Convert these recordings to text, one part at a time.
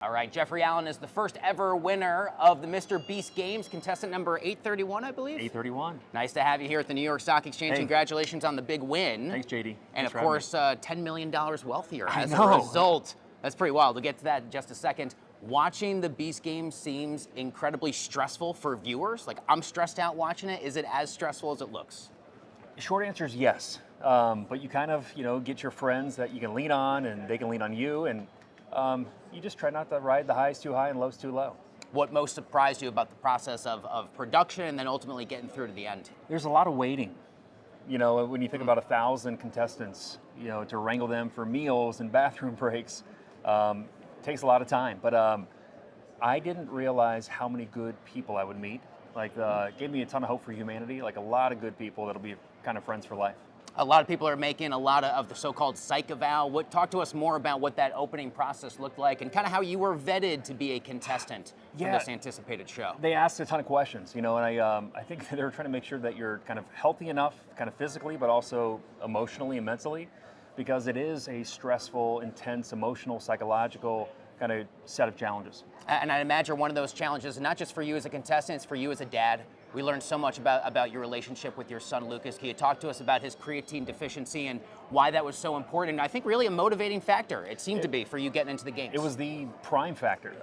All right, Jeffrey Allen is the first ever winner of the Mr. Beast Games, contestant number 831, I believe. 831. Nice to have you here at the New York Stock Exchange. Hey. Congratulations on the big win. Thanks, JD. And Thanks of course, $10 million wealthier as a know. result. That's pretty wild. We'll get to that in just a second. Watching the Beast Games seems incredibly stressful for viewers. Like, I'm stressed out watching it. Is it as stressful as it looks? Short answer is yes. But you kind of, get your friends that you can lean on, and they can lean on you, and you just try not to ride the highs too high and lows too low. What most surprised you about the process of production and then ultimately getting through to the end? There's a lot of waiting. When you think about 1,000 contestants, to wrangle them for meals and bathroom breaks, takes a lot of time. But I didn't realize how many good people I would meet. It gave me a ton of hope for humanity. Like, a lot of good people that'll be kind of friends for life. A lot of people are making a lot of the so-called psych eval. Talk to us more about what that opening process looked like and kind of how you were vetted to be a contestant for this anticipated show. They asked a ton of questions, and I think they were trying to make sure that you're kind of healthy enough, kind of physically, but also emotionally and mentally, because it is a stressful, intense, emotional, psychological kind of set of challenges. And I imagine one of those challenges, not just for you as a contestant, it's for you as a dad. We learned so much about your relationship with your son, Lucas. Can you talk to us about his creatine deficiency and why that was so important? And I think really a motivating factor, it seemed to be, for you getting into the games. It was the prime factor.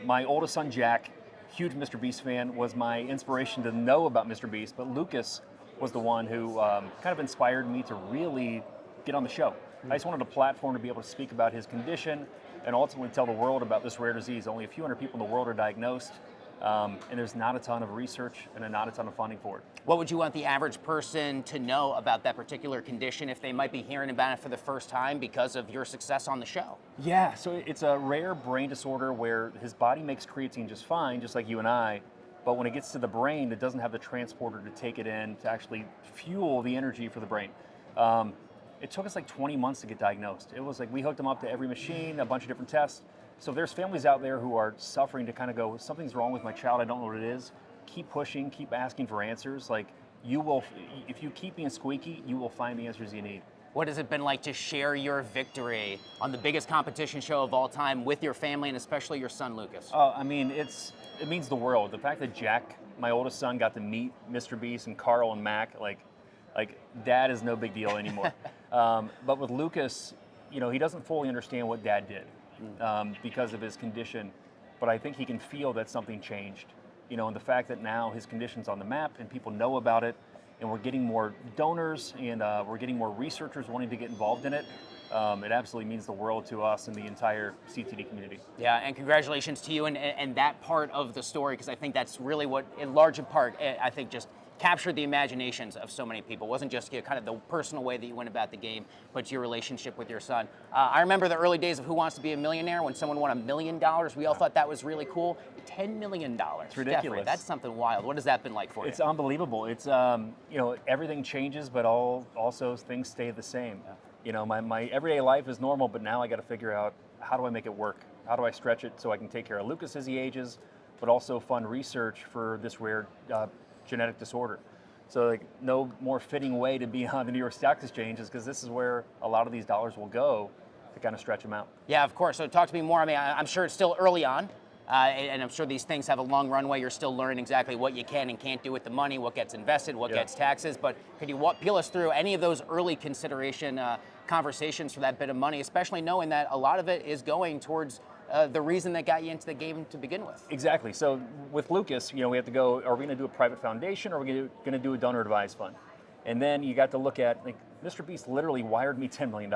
My oldest son, Jack, huge Mr. Beast fan, was my inspiration to know about Mr. Beast, but Lucas was the one who kind of inspired me to really get on the show. I just wanted a platform to be able to speak about his condition and ultimately tell the world about this rare disease. Only a few hundred people in the world are diagnosed. And there's not a ton of research and not a ton of funding for it. What would you want the average person to know about that particular condition if they might be hearing about it for the first time because of your success on the show? Yeah, so it's a rare brain disorder where his body makes creatine just fine, just like you and I, but when it gets to the brain, it doesn't have the transporter to take it in to actually fuel the energy for the brain. It took us like 20 months to get diagnosed. It was like we hooked him up to every machine, a bunch of different tests. So if there's families out there who are suffering to kind of go, something's wrong with my child, I don't know what it is, keep pushing, keep asking for answers. Like, you will, if you keep being squeaky, you will find the answers you need. What has it been like to share your victory on the biggest competition show of all time with your family and especially your son, Lucas? It means the world. The fact that Jack, my oldest son, got to meet Mr. Beast and Carl and Mac, like Dad is no big deal anymore. But with Lucas, he doesn't fully understand what Dad did. Because of his condition, but I think he can feel that something changed, and the fact that now his condition's on the map and people know about it, and we're getting more donors and we're getting more researchers wanting to get involved in it. It absolutely means the world to us and the entire CTD community. Yeah, and congratulations to you and that part of the story, because I think that's really what, in large part, I think just captured the imaginations of so many people. It wasn't just kind of the personal way that you went about the game, but your relationship with your son. I remember the early days of Who Wants to Be a Millionaire when someone won $1 million. We all thought that was really cool. $10 million. It's ridiculous. Jeffrey, that's something wild. What has that been like for you? It's unbelievable. It's everything changes, but also things stay the same. My everyday life is normal, but now I got to figure out, how do I make it work? How do I stretch it so I can take care of Lucas as he ages, but also fund research for this rare genetic disorder. So no more fitting way to be on the New York Stock Exchange, is because this is where a lot of these dollars will go to kind of stretch them out. Yeah, of course. So talk to me more. I mean, I'm sure it's still early on, and I'm sure these things have a long runway. You're still learning exactly what you can and can't do with the money, what gets invested, what gets taxes. But could you peel us through any of those early consideration conversations for that bit of money, especially knowing that a lot of it is going towards the reason that got you into the game to begin with? Exactly. So with Lucas, we have to go, are we going to do a private foundation, or are we going to do a donor advised fund? And then you got to look at, Mr. Beast literally wired me $10 million.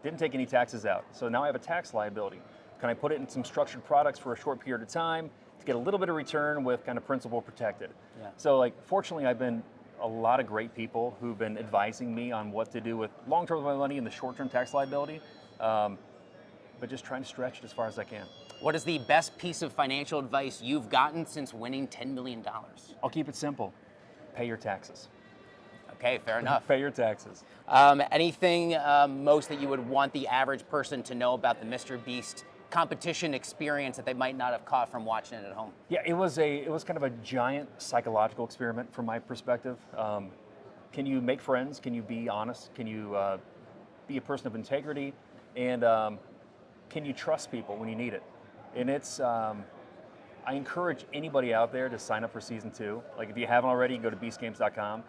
Didn't take any taxes out. So now I have a tax liability. Can I put it in some structured products for a short period of time to get a little bit of return with kind of principal protected? Yeah. So fortunately, I've been a lot of great people who've been advising me on what to do with long-term money and the short-term tax liability. But just trying to stretch it as far as I can. What is the best piece of financial advice you've gotten since winning $10 million? I'll keep it simple. Pay your taxes. Okay, fair enough. Pay your taxes. Anything most that you would want the average person to know about the Mr. Beast competition experience that they might not have caught from watching it at home? Yeah, it was kind of a giant psychological experiment from my perspective. Can you make friends? Can you be honest? Can you be a person of integrity? And can you trust people when you need it? And it's, I encourage anybody out there to sign up for season 2. Like if you haven't already, go to beastgames.com.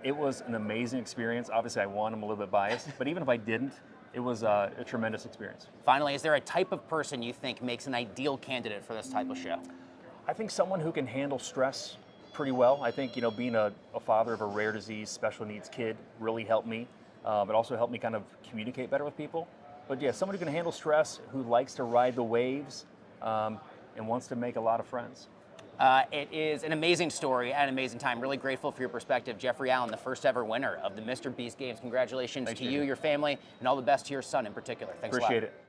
It was an amazing experience. Obviously I won, I'm a little bit biased, but even if I didn't, it was a tremendous experience. Finally, is there a type of person you think makes an ideal candidate for this type of show? I think someone who can handle stress pretty well. I think, being a father of a rare disease, special needs kid really helped me. It also helped me kind of communicate better with people. But yeah, someone who can handle stress, who likes to ride the waves, and wants to make a lot of friends. It is an amazing story and an amazing time. Really grateful for your perspective. Jeffrey Allen, the first ever winner of the Mr. Beast Games. Congratulations to you, your family, and all the best to your son in particular. Thanks a lot. Appreciate it.